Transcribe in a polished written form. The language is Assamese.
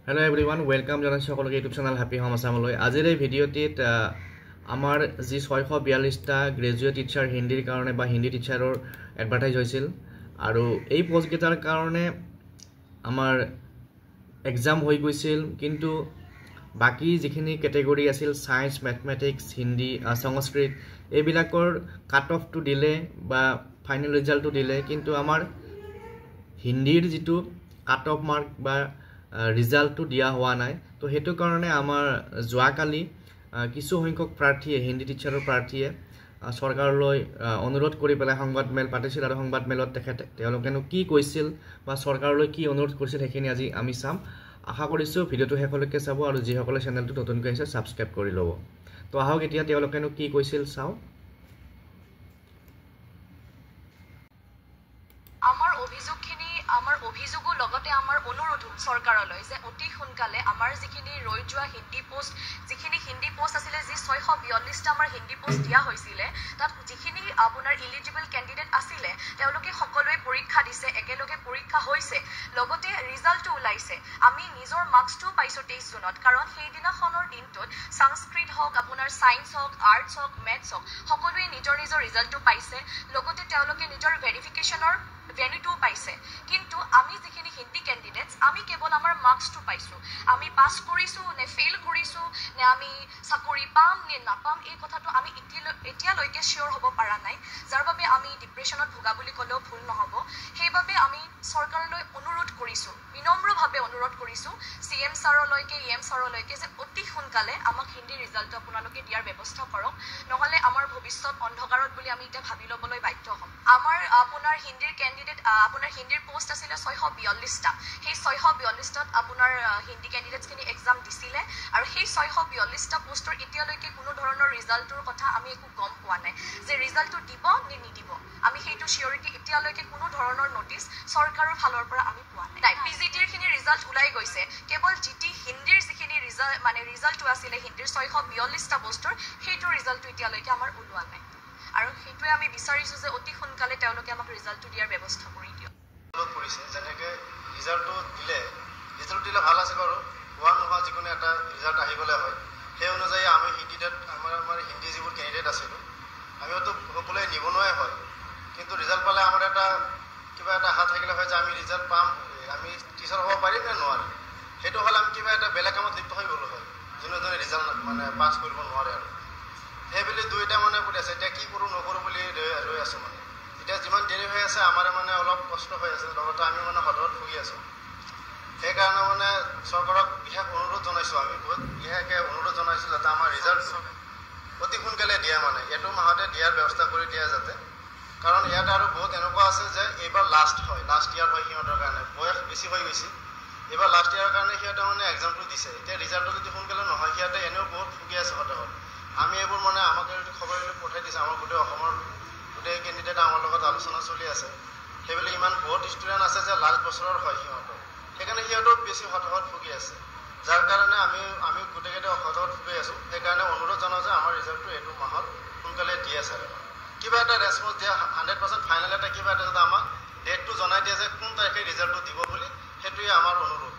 Hello everyone, welcome to our YouTube channel Happy Home Assam. Azir ei video tit amar ji 642 ta graduate teacher Hindi karone ba Hindi teacher or advertise hoisil aru ei post getar karone amar exam hoi goisil kintu baki jikhini category asil science mathematics Hindi Sanskrit ei bilakor cut off to dile ba final result to dile kintu amar Hindir jitu cut off mark ba result to dia howa nai to hetu karone amar joa kali kisu hoinkok prarthi Hindi teacher prarthi sarkar loi onurodh kori pela সংবাদ মেল পাতিছিল আৰু সংবাদ মেলত তেখেতে তেওঁলোকেনো কি কৈছিল বা সৰকাৰ লৈ কি অনুৰোধ কৰিছিল হেখিনি আজি আমি চাম আশা কৰিছো ভিডিওটো হেকলৈকে চাব আৰু যি সকলে চেনেলটো নতুনকৈ আছে সাবস্ক্ৰাইব কৰি লব তো আহক এতিয়া তেওঁলোকেনো কি কৈছিল চাও আমার অভিযোগো লগতে আমার অনুরোধ সরকারলৈ যে অতি সোনকালে আমার যিখিনি রই যোৱা হিন্দি পোস্ট যিখিনি হিন্দি পোস্ট আছিলে যে 642 টা আমাৰ হিন্দি পোস্ট দিয়া হৈছিলে তাত যিখিনি আপোনাৰ এলিজিবল ক্যান্ডিডেট আছিলে তেওঁলোকে সকলোৱে পৰীক্ষা দিছে একেলগে পৰীক্ষা হৈছে লগতে ৰিজাল্টটো ওলাইছে আমি নিজৰ মাৰ্কসটো পাইছো 23 জুনত কাৰণ সেই দিনাখনৰ দিনটোত সংস্কৃত হওক আপোনাৰ সায়েন্স হওক আৰ্টছ হওক মেথছ হওক সকলোৱে নিজৰ ৰিজাল্টটো পাইছে লগতে তেওঁলোকে নিজৰ ভেৰিফিকেশনৰ ভ্যালুটো পাইছে কিন্তু আমি যিখিনি হিন্দি ক্যান্ডিডেটস আমি কেৱল আমাৰ মাৰ্কসটো পাইছো আমি পাস কৰিছো নে ফেইল কৰিছো নে আমি চাকৰি পাম নে নাপাম এই কথাটো আমি এতিয়ালৈকে শিওৰ হ'ব পৰা নাই যাৰ বাবে আমি ডিপ্ৰেছনত ভোগা বুলি ক'লেও ভুল নহব সেইবাবে আমি সৰকাৰলৈ অনুৰোধ কৰিছো বিনম্ৰভাৱে অনুৰোধ কৰিছো সিএম ছাৰলৈকে ইএম ছাৰলৈকে যে অতি সোনকালে আমাক হিন্দি ৰিজাল্ট আপোনালোকে দিয়াৰ ব্যৱস্থা কৰক নহলে আমাৰ ভৱিষ্যত অন্ধকাৰত বুলি আমি এটা ভাবি ল'বলৈ বাধ্য হ'ম আমাৰ আপোনাৰ হিন্দিৰ ক্যান্ডিডেট আপোনাৰ হিন্দিৰ পোস্ট আছিল 642 টা সেই 642 টাত আপোনাৰ হিন্দি ক্যান্ডিডেটস খিনি এক্সাম দিছিলে আৰু সেই 642 টা পোষ্টৰ এতিয়ালৈকে কোনো ধৰণৰ ৰিজাল্টৰ কথা আমি একো গম পোৱা নাই যে ৰিজাল্টটো দিব নে নিদিব আমি সেইটো সিওৰিটি এতিয়ালৈকে কোনো ধৰণৰ নোটিস সৰকাৰৰ ফালৰ পৰা আমি পোৱা নাই পিজিটিৰ খিনি ৰিজাল্ট ওলাই গৈছে কেৱল জিটি হিন্দিৰ যিখিনি ৰিজাল্টটো আছিল হিন্দিৰ 642 টা পোষ্টৰ সেইটো ৰিজাল্টটো এতিয়ালৈকে আমাৰ ওলোৱা নাই আৰু সেইটোৱে আমি বিচাৰিছো যে অতি সোনকালে তেওঁলোকে আমাক ৰিজাল্টটো দিয়াৰ ব্যৱস্থা কৰি দিয়ক কৰিছে যেনেকৈ ৰিজাল্টটো দিলে ভাল আছে বাৰু হোৱা নোহোৱা যিকোনো এটা ৰিজাল্ট আহিবলৈ হয় সেই অনুযায়ী আমি হিন্দীত আমাৰ হিন্দী যিবোৰ কেণ্ডিডেট আছিলোঁ আমিওতো সকলোৱে নিবনুৱাই হয় কিন্তু ৰিজাল্ট পালে আমাৰ কিবা এটা আশা থাকিলে হয় যে আমি ৰিজাল্ট পাম আমি টিচাৰ হ'ব পাৰিম নে নোৱাৰিম সেইটো হ'লে আমি কিবা এটা বেলেগ কামত লিপ্ত হৈ গ'লো হয় যোনে ৰিজাল্ট পাছ কৰিব নোৱাৰে আৰু সেইবুলি দুইটা কৰি আছে এতিয়া কি কৰোঁ নকৰোঁ বুলি ৰৈ আছোঁ এতিয়া যিমান দেৰি হৈ আছে আমাৰ অলপ কষ্ট হৈ আছে লগতে আমি হঠাৎ ভুগি আছোঁ সেইকাৰণে চৰকাৰক বিশেষ অনুৰোধ জনাইছোঁ আমি বহুত বিশেষকৈ অনুৰোধ জনাইছোঁ যাতে আমাৰ ৰিজাল্ট অতি সোনকালে দিয়া এইটো মাহতে দিয়াৰ ব্যৱস্থা কৰি দিয়া যাতে কাৰণ ইয়াত আৰু বহুত এনেকুৱা আছে যে এইবাৰ লাষ্ট ইয়াৰ হয় সিহঁতৰ কাৰণে বয়স বেছি হৈ গৈছে এইবাৰ লাষ্ট ইয়াৰৰ কাৰণে সিহঁতে এক্সামটো দিছে এতিয়া ৰিজাল্টটো যদি সোনকালে নহয় সিহঁতে এনেও বহুত ভুগি আছে হঠাৎ আমি এইবোৰ আমাক খবৰ পঠাই দিছে আমাৰ গোটেই অসমৰ গোটেই কেণ্ডিডেট আমাৰ লগত আলোচনা চলি আছে সেইবুলি ইমান বহুত ষ্টুডেণ্ট আছে যে লাষ্ট বছৰৰ হয় সিহঁতৰ সেইকাৰণে সিহঁতেও বেছি হঠাৎ ভুগি আছে যাৰ কাৰণে আমি গোটেইকেইটা হঠাৎ ভুগি আছোঁ সেইকাৰণে অনুৰোধ জনাওঁ যে আমাৰ ৰিজাল্টটো এইটো মাহত সোনকালে দিয়ে আছে কিবা এটা ৰেছপন্স দিয়া 100% ফাইনেল এটা কিবা এটা যাতে আমাক ডেটটো জনাই দিয়ে যে কোন তাৰিখে ৰিজাল্টটো দিব বুলি সেইটোৱে আমাৰ অনুৰোধ